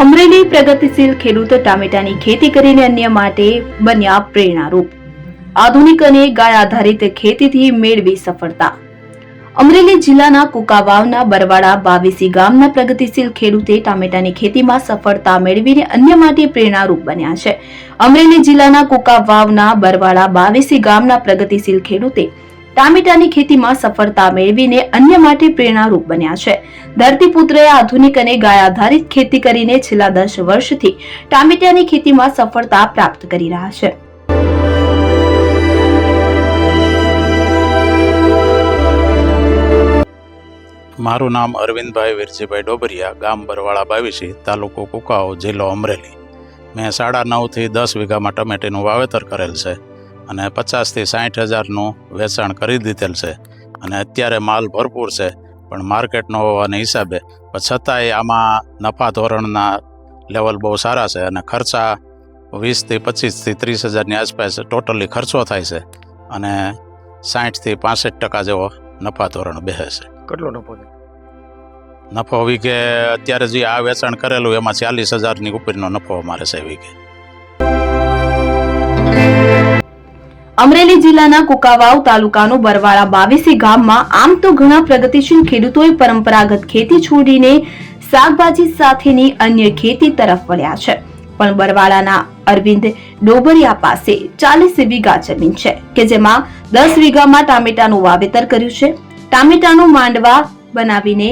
અમરેલી પ્રગતિશીલ ખેડૂત ટામેટાની ખેતી કરીને અન્ય માટે બન્યા પ્રેરણારૂપ। આધુનિક અને ગાય આધારિત ખેતીથી મેળવી સફળતા। અમરેલી જિલ્લાના કુકાવાવના બરવાડા બાવીસી ગામના પ્રગતિશીલ ખેડૂતે ટામેટાની ખેતીમાં સફળતા મેળવીને અન્ય માટે પ્રેરણારૂપ બન્યા છે। અમરેલી જિલ્લાના કુકાવાવના બરવાડા બાવીસી ગામના પ્રગતિશીલ ખેડૂતે ટામેટાની ખેતીમાં સફળતા મેળવીને અન્ય માટે પ્રેરણારૂપ બન્યા છે। ધરતીપુત્રએ આધુનિક અને ગાય આધારિત ખેતી કરીને છેલ્લા 10 વર્ષથી ટામેટાની ખેતીમાં સફળતા પ્રાપ્ત કરી રહ્યા છે। મારું નામ અરવિંદભાઈ વીરજીભાઈ ડોબરિયા, ગામ બરવાડા બાવીસી, તાલુકો કુકાઓ, જિલ્લો અમરેલી। મેં 9.5 થી 10 વીઘામાં ટમેટીનું વાવેતર કરેલ છે અને 50 થી 60 હજારનું વેચાણ કરી દીધેલ છે અને અત્યારે માલ ભરપૂર છે, પણ માર્કેટનો હોવાના હિસાબે છતાંય આમાં નફા ધોરણના લેવલ બહુ સારા છે અને ખર્ચા 20 થી 25 થી 30 હજારની આસપાસ ટોટલી ખર્ચો થાય છે અને 60 થી 65% જેવો નફા ધોરણ બેસે છે। કેટલો નફો છે? નફો વીઘે અત્યારે જે આ વેચાણ કરેલું એમાં 40 હજારની ઉપરનો નફો અમારે છે વીઘે। અમરેલી જિલ્લાના કુકાવાવ તાલુકાનું બરવાડા બાવીસી ગામમાં આમ તો ઘણા પ્રગતિશીલ ખેડૂતોએ પરંપરાગત ખેતી છોડીને શાકભાજી સાથેની અન્ય ખેતી તરફ વળ્યા છે, પણ બરવાડાના અરવિંદ ડોબરિયા પાસે 40 વીઘા જમીન છે કે જેમાં 10 વીઘામાં ટામેટાનું વાવેતર કર્યું છે। ટામેટાનું માંડવા બનાવીને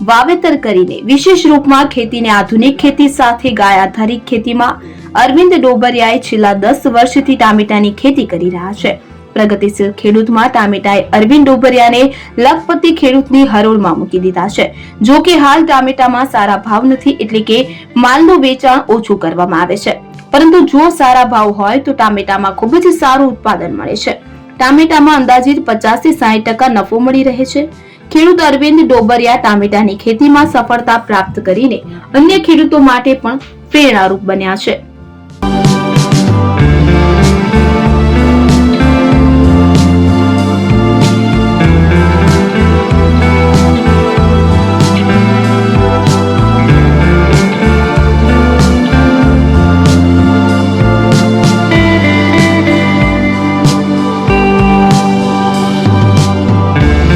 વાવેતર કરીને વિશેષ રૂપમાં ખેતીને આધુનિક ખેતી સાથે ગાય આધારિત ખેતીમાં અરવિંદ ડોબરિયાએ છેલ્લા 10 વર્ષથી ટામેટાની ખેતી કરી રહ્યા છે। પ્રગતિશીલ ખેડૂતમાં ટામેટાએ અરવિંદ ડોબરિયાને લખપતિ ખેડૂતની હરોળમાં મૂકી દીધા છે। જો કે હાલ ટામેટામાં સારા ભાવ નથી, એટલે કે માલનું વેચાણ ઓછું કરવામાં આવે છે, પરંતુ જો સારા ભાવ હોય તો ટામેટામાં ખૂબ જ સારું ઉત્પાદન મળે છે। ટામેટામાં અંદાજિત 50 થી 60% નફો મળી રહે છે। ખેડૂત અરવિંદ ડોબરિયા ટામેટાની ખેતીમાં સફળતા પ્રાપ્ત કરીને અન્ય ખેડૂતો માટે પણ પ્રેરણારૂપ બન્યા છે।